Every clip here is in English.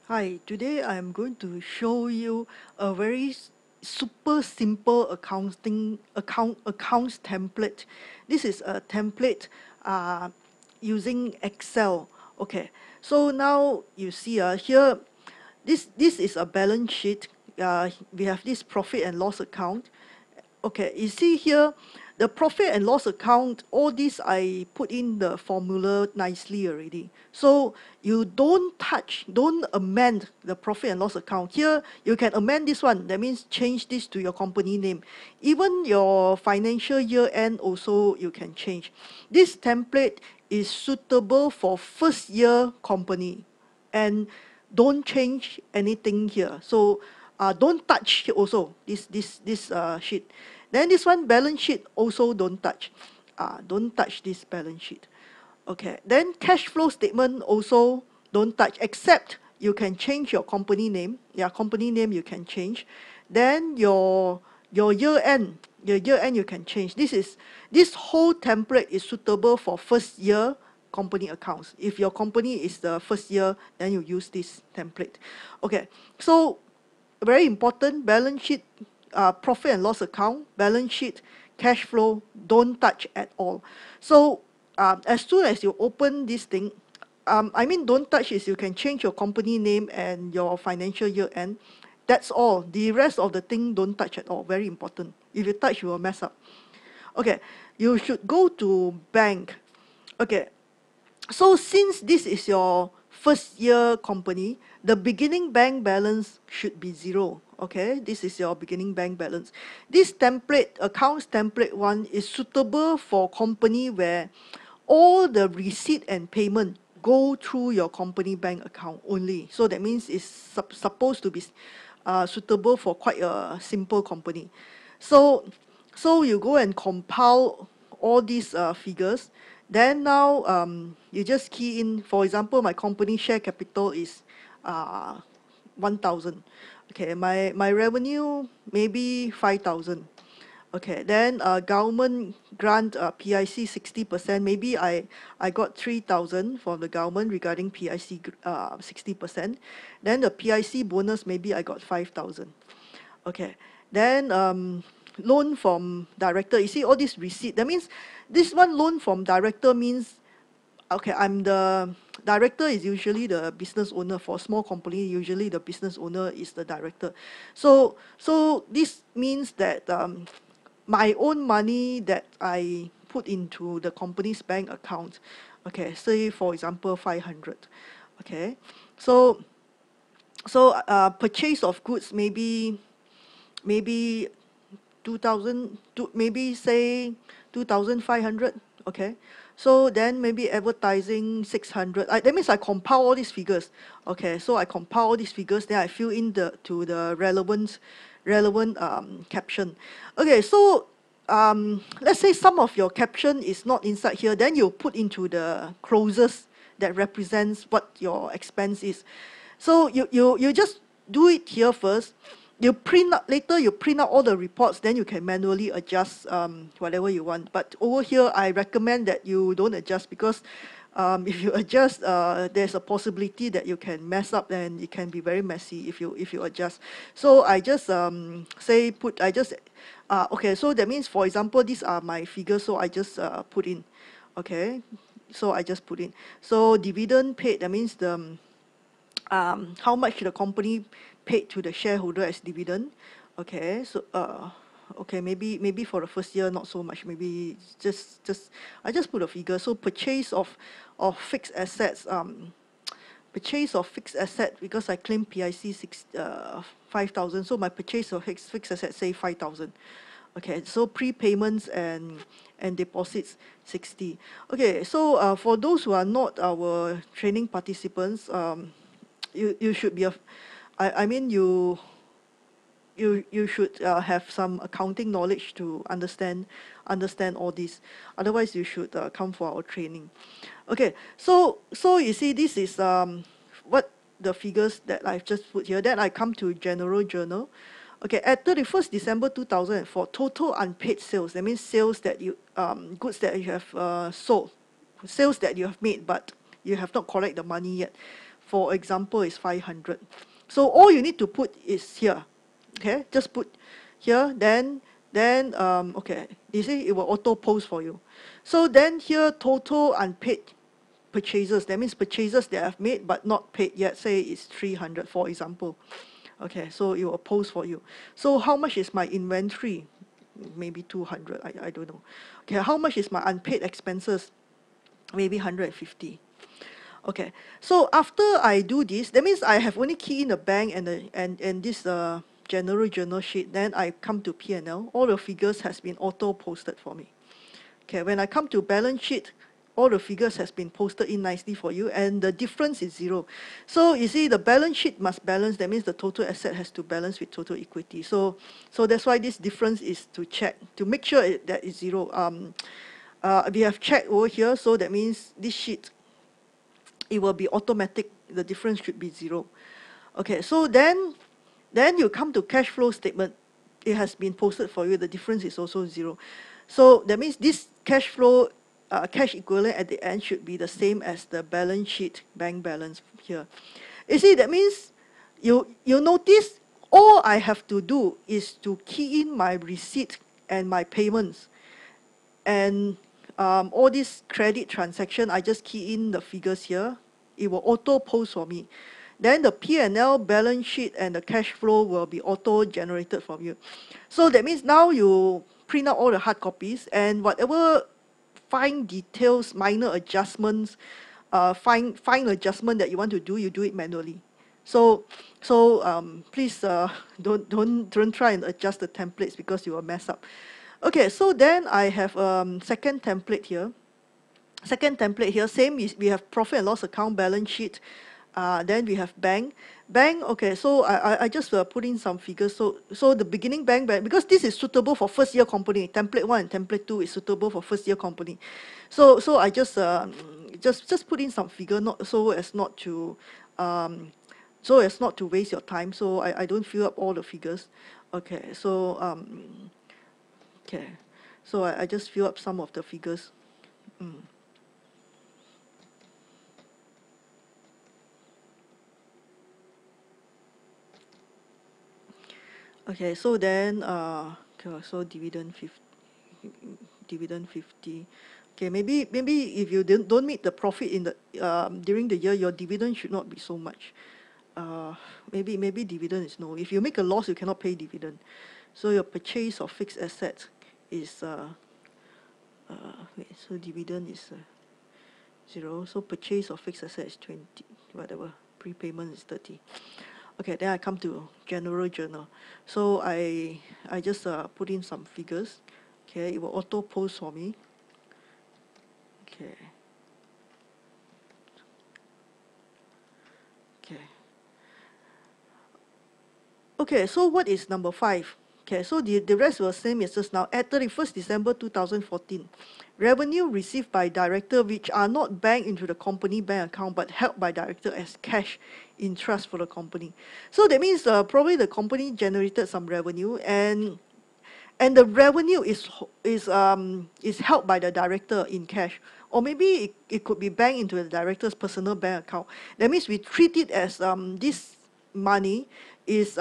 Hi, today I'm going to show you a very super simple accounts template. This is a template uh, using Excel. Okay, so now you see here, this is a balance sheet. We have this profit and loss account. Okay, you see here, the profit and loss account, all this I put in the formula nicely already. So you don't amend the profit and loss account. Here, you can amend this one. That means change this to your company name. Even your financial year end also you can change. This template is suitable for first year company, and don't change anything here. So don't touch also this sheet. Then this one, balance sheet, also don't touch. Don't touch this balance sheet. Okay, then cash flow statement also don't touch, except you can change your company name. Yeah, company name you can change. Then your year end you can change. This whole template is suitable for first year company accounts. If your company is the first year, then you use this template. Okay, so very important, balance sheet, profit and loss account, balance sheet, cash flow, don't touch at all. So as soon as you open this thing, I mean don't touch is you can change your company name and your financial year end. That's all. The rest of the thing don't touch at all. Very important. If you touch, you will mess up. Okay, you should go to bank. Okay, so since this is your first year company, the beginning bank balance should be zero. Okay, this is your beginning bank balance. This template, accounts template one, is suitable for company where all the receipt and payment go through your company bank account only. So that means it's supposed to be suitable for quite a simple company. So so you go and compile all these figures. Then now you just key in, for example, my company share capital is 1,000. Okay, my revenue maybe 5,000. Okay, then government grant PIC 60%. Maybe I got 3,000 from the government regarding PIC 60%. Then the PIC bonus, maybe I got 5,000. Okay, then loan from director. You see all this receipt. That means this one, loan from director, means okay, I'm the director is usually the business owner. For small company, usually the business owner is the director. So this means that my own money that I put into the company's bank account, okay, say for example 500. Okay, so purchase of goods, maybe 2,000, maybe say 2,500. Okay, so then maybe advertising 600. That means I compile all these figures. Okay, so I compile all these figures, then I fill in the relevant caption. Okay, so let's say some of your caption is not inside here, then you put into the clauses that represents what your expense is. So you just do it here first. You print out later, you print out all the reports, then you can manually adjust whatever you want. But over here, I recommend that you don't adjust, because if you adjust, there's a possibility that you can mess up, and it can be very messy if you adjust. So I just say put I just okay, so that means, for example, these are my figures, so I just put in. Okay, so I just put in. So dividend paid, that means the how much the company paid to the shareholder as dividend. Okay, so okay, maybe for the first year not so much, maybe just I just put a figure. So purchase of fixed assets, purchase of fixed asset, because I claim PIC 5,000, so my purchase of fixed asset, say 5,000. Okay, so prepayments and deposits 60. Okay, so for those who are not our training participants, you should be I mean you should have some accounting knowledge to understand all this. Otherwise, you should come for our training. Okay, so you see, this is what the figures that I've just put here. Then I come to general journal. Okay, at 31st December 2004, total unpaid sales. That means sales that you goods that you have sold, sales that you have made, but you have not collect the money yet. for example, is 500. So all you need to put is here. Okay, just put here, then okay, you see it will auto post for you. So then here, total unpaid purchases, that means purchases that I've made but not paid yet, say it's 300, for example. Okay, so it will post for you. So how much is my inventory? Maybe 200, I don't know. Okay, how much is my unpaid expenses? Maybe 150. Okay, so after I do this, that means I have only key in the bank and this general journal sheet. Then I come to P&L. All the figures has been auto posted for me. Okay, when I come to balance sheet, all the figures has been posted in nicely for you, and the difference is 0. So you see, the balance sheet must balance. That means the total asset has to balance with total equity. So that's why this difference is to check to make sure that it's 0. We have checked over here, so that means this sheet, it will be automatic. The difference should be 0. Okay, so then you come to cash flow statement. It has been posted for you. The difference is also 0. So that means this cash flow, cash equivalent at the end should be the same as the balance sheet bank balance here. You see, that means you notice all I have to do is to key in my receipt and my payments, and all this credit transaction, I just key in the figures here. It will auto post for me. Then the P&L, balance sheet, and the cash flow will be auto generated from you. So that means now you print out all the hard copies, and whatever fine details, minor adjustments, fine adjustment that you want to do, you do it manually. So please don't try and adjust the templates, because you will mess up. Okay, so then I have second template here. Same is we have profit and loss account, balance sheet. Then we have bank. Okay, so I just put in some figures. So the beginning bank, because this is suitable for first year company. Template 1 and template 2 is suitable for first year company. So I just put in some figure, not so as not to waste your time. So I don't fill up all the figures. Okay, so okay, so I just fill up some of the figures. Okay, so then okay, so dividend 50. Okay, maybe if you don't meet the profit in the during the year, your dividend should not be so much. Maybe dividend is no. If you make a loss, you cannot pay dividend. So your purchase of fixed assets is wait, so dividend is 0. So purchase of fixed asset is 20, whatever. Prepayment is 30. Okay, then I come to general journal. So I just put in some figures. Okay, it will auto post for me. Okay. Okay, so what is number 5? Okay, so the rest was same as just now. At 31st December 2014, revenue received by director which are not banked into the company bank account but held by director as cash in trust for the company. So that means probably the company generated some revenue, and the revenue is held by the director in cash, or maybe it could be banked into the director's personal bank account. That means we treat it as this money is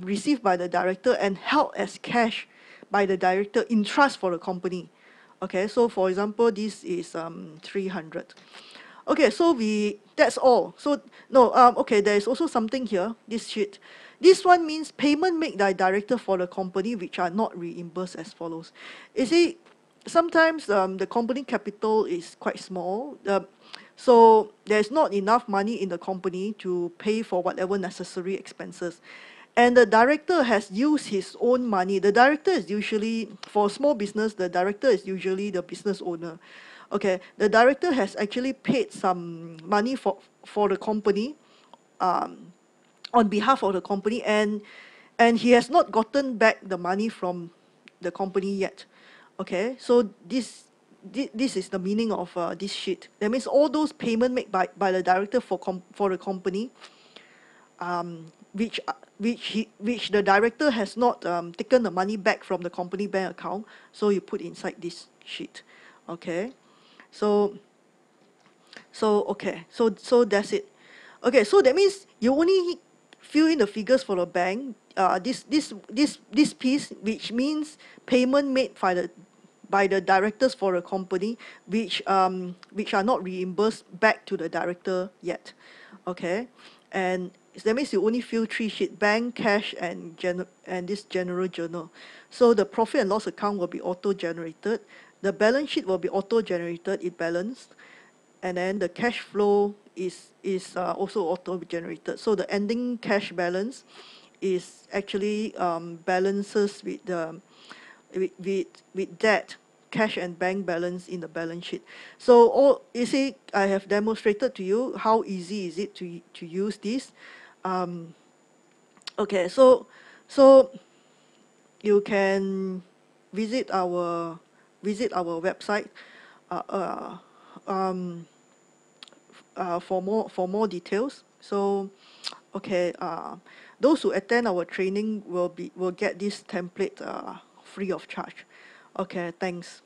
received by the director and held as cash by the director in trust for the company. Okay, so for example, this is 300. Okay, so that's all. So no, okay, there is also something here, this sheet. This one means payment made by director for the company which are not reimbursed as follows. You see, sometimes the company capital is quite small, so there's not enough money in the company to pay for whatever necessary expenses. And the director has used his own money. The director is usually, for a small business, the director is usually the business owner. Okay, the director has actually paid some money for the company, on behalf of the company, and he has not gotten back the money from the company yet. Okay, so this is the meaning of this sheet. That means all those payment made by the director for the company, which the director has not taken the money back from the company bank account, so you put inside this sheet. Okay, so okay, so that's it. Okay, so that means you only fill in the figures for the bank. This piece, which means payment made by the directors for the company, which are not reimbursed back to the director yet. Okay, and that means you only fill three sheet: bank, cash, and this general journal. So the profit and loss account will be auto generated. The balance sheet will be auto generated. It balanced, and then the cash flow is also auto generated. So the ending cash balance is actually balances with the with that cash and bank balance in the balance sheet. So all you see, I have demonstrated to you how easy is it to use this. Um, okay, so you can visit our website uh, uh, um, for more details. So, okay, those who attend our training will get this template free of charge. Okay, thanks.